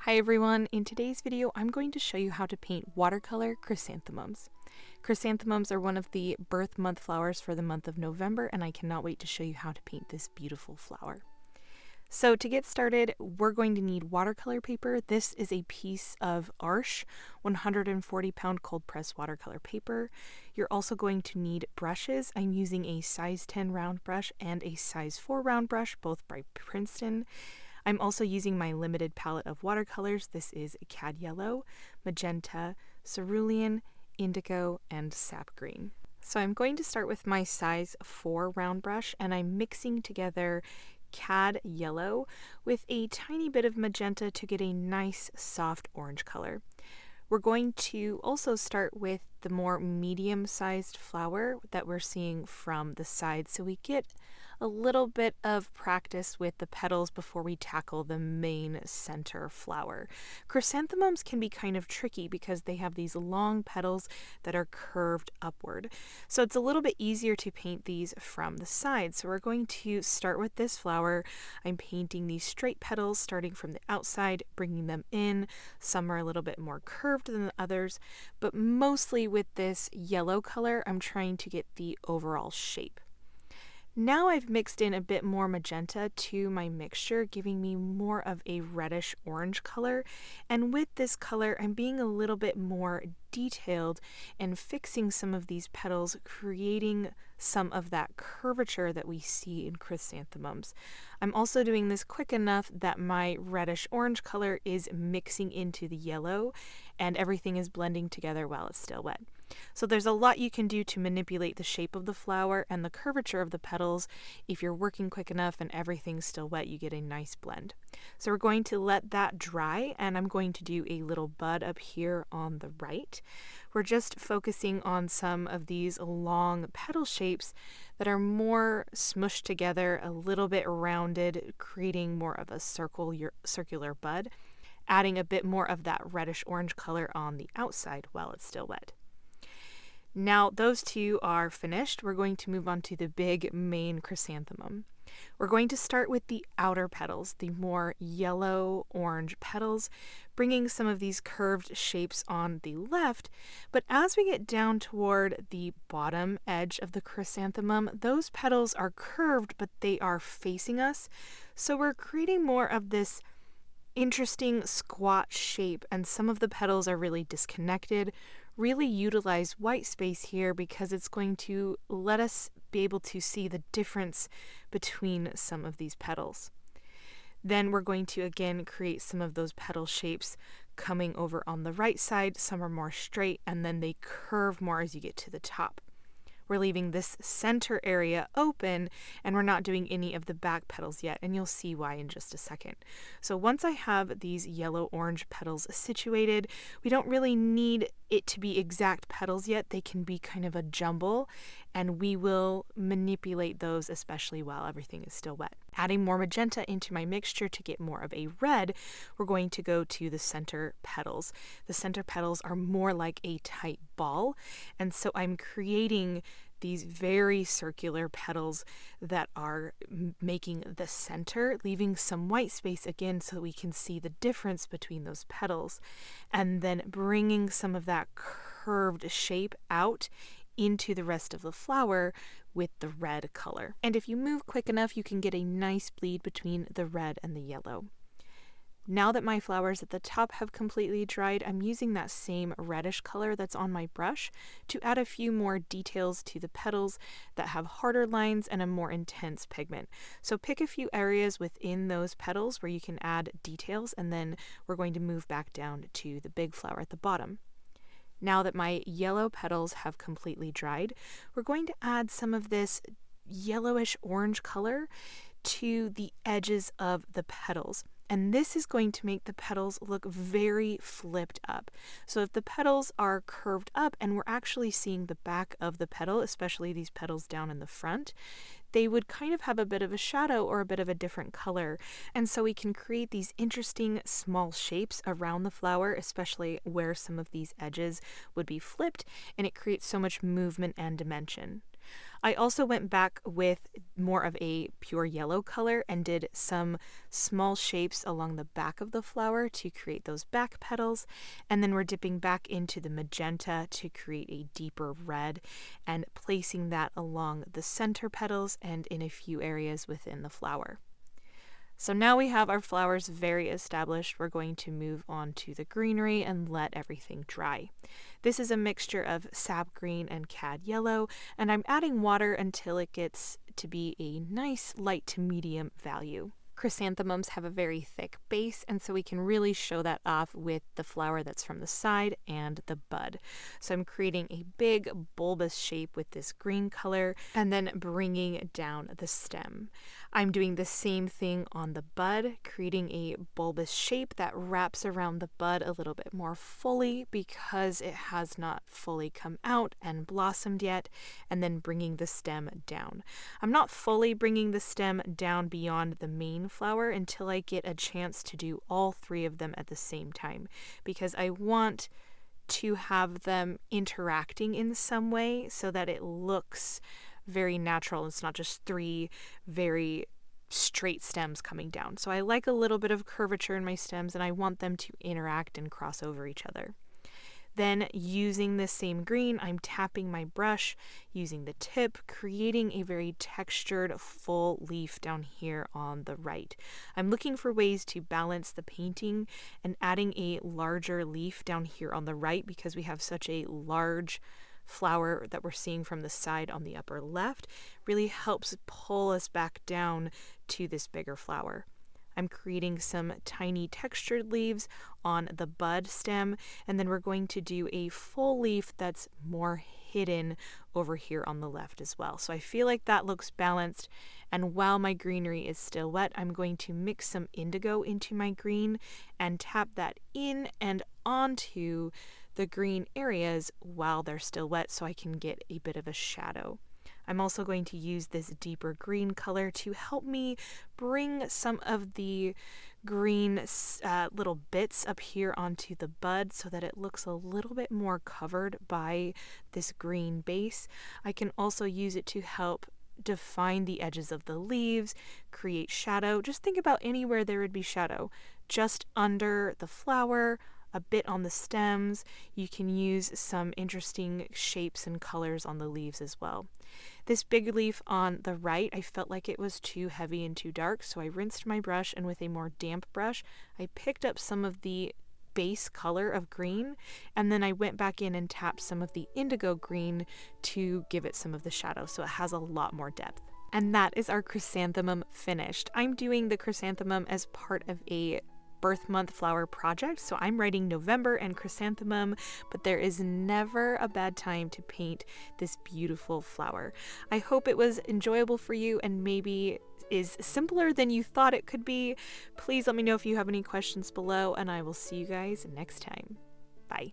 Hi everyone, in today's video I'm going to show you how to paint watercolor chrysanthemums. Chrysanthemums are one of the birth month flowers for the month of November, and I cannot wait to show you how to paint this beautiful flower. So to get started, we're going to need watercolor paper. This is a piece of Arches 140-pound cold press watercolor paper. You're also going to need brushes. I'm using a size 10 round brush and a size 4 round brush, both by Princeton. I'm also using my limited palette of watercolors. This is cad yellow, magenta, cerulean, indigo, and sap green. So I'm going to start with my size 4 round brush, and I'm mixing together cad yellow with a tiny bit of magenta to get a nice soft orange color. We're going to also start with the more medium-sized flower that we're seeing from the side, so we get a little bit of practice with the petals before we tackle the main center flower. Chrysanthemums can be kind of tricky because they have these long petals that are curved upward. So it's a little bit easier to paint these from the side. So we're going to start with this flower. I'm painting these straight petals starting from the outside, bringing them in. Some are a little bit more curved than others, but mostly with this yellow color, I'm trying to get the overall shape. Now I've mixed in a bit more magenta to my mixture, giving me more of a reddish orange color. And with this color, I'm being a little bit more detailed and fixing some of these petals, creating some of that curvature that we see in chrysanthemums. I'm also doing this quick enough that my reddish orange color is mixing into the yellow and everything is blending together while it's still wet. So there's a lot you can do to manipulate the shape of the flower and the curvature of the petals. If you're working quick enough and everything's still wet, you get a nice blend. So we're going to let that dry, and I'm going to do a little bud up here on the right. We're just focusing on some of these long petal shapes that are more smushed together, a little bit rounded, creating more of a circular bud, adding a bit more of that reddish orange color on the outside while it's still wet. Now those two are finished. We're going to move on to the big main chrysanthemum. We're going to start with the outer petals, the more yellow-orange petals, bringing some of these curved shapes on the left. But as we get down toward the bottom edge of the chrysanthemum, those petals are curved, but they are facing us. So we're creating more of this interesting squat shape, and some of the petals are really disconnected. Really utilize white space here because it's going to let us be able to see the difference between some of these petals. Then we're going to again create some of those petal shapes coming over on the right side. Some are more straight and then they curve more as you get to the top. We're leaving this center area open, and we're not doing any of the back petals yet, and you'll see why in just a second. So once I have these yellow-orange petals situated, we don't really need it to be exact petals yet. They can be kind of a jumble, and we will manipulate those, especially while everything is still wet. Adding more magenta into my mixture to get more of a red, we're going to go to the center petals. The center petals are more like a tight ball, and so I'm creating these very circular petals that are making the center, leaving some white space again so we can see the difference between those petals, and then bringing some of that curved shape out into the rest of the flower with the red color. And if you move quick enough, you can get a nice bleed between the red and the yellow. Now that my flowers at the top have completely dried, I'm using that same reddish color that's on my brush to add a few more details to the petals that have harder lines and a more intense pigment. So pick a few areas within those petals where you can add details, and then we're going to move back down to the big flower at the bottom. Now that my yellow petals have completely dried, we're going to add some of this yellowish orange color to the edges of the petals. And this is going to make the petals look very flipped up. So if the petals are curved up and we're actually seeing the back of the petal, especially these petals down in the front, they would kind of have a bit of a shadow or a bit of a different color. And so we can create these interesting small shapes around the flower, especially where some of these edges would be flipped, and it creates so much movement and dimension. I also went back with more of a pure yellow color and did some small shapes along the back of the flower to create those back petals. And then we're dipping back into the magenta to create a deeper red and placing that along the center petals and in a few areas within the flower. So now we have our flowers very established. We're going to move on to the greenery and let everything dry. This is a mixture of sap green and cad yellow, and I'm adding water until it gets to be a nice light to medium value. Chrysanthemums have a very thick base, and so we can really show that off with the flower that's from the side and the bud. So I'm creating a big bulbous shape with this green color and then bringing down the stem. I'm doing the same thing on the bud, creating a bulbous shape that wraps around the bud a little bit more fully because it has not fully come out and blossomed yet, and then bringing the stem down. I'm not fully bringing the stem down beyond the main flower until I get a chance to do all three of them at the same time, because I want to have them interacting in some way so that it looks very natural. It's not just three very straight stems coming down. So I like a little bit of curvature in my stems, and I want them to interact and cross over each other. Then using this same green, I'm tapping my brush using the tip, creating a very textured full leaf down here on the right. I'm looking for ways to balance the painting and adding a larger leaf down here on the right because we have such a large flower that we're seeing from the side on the upper left really helps pull us back down to this bigger flower. I'm creating some tiny textured leaves on the bud stem, and then we're going to do a full leaf that's more hidden over here on the left as well. So I feel like that looks balanced, and while my greenery is still wet, I'm going to mix some indigo into my green and tap that in and onto the green areas while they're still wet so I can get a bit of a shadow. I'm also going to use this deeper green color to help me bring some of the green little bits up here onto the bud so that it looks a little bit more covered by this green base. I can also use it to help define the edges of the leaves, create shadow. Just think about anywhere there would be shadow. Just under the flower, a bit on the stems. You can use some interesting shapes and colors on the leaves as well. This big leaf on the right, I felt like it was too heavy and too dark, so I rinsed my brush, and with a more damp brush, I picked up some of the base color of green, and then I went back in and tapped some of the indigo green to give it some of the shadow, so it has a lot more depth. And that is our chrysanthemum finished. I'm doing the chrysanthemum as part of a birth month flower project, so I'm writing November and chrysanthemum, but there is never a bad time to paint this beautiful flower. I hope it was enjoyable for you and maybe is simpler than you thought it could be. Please let me know if you have any questions below, and I will see you guys next time. Bye.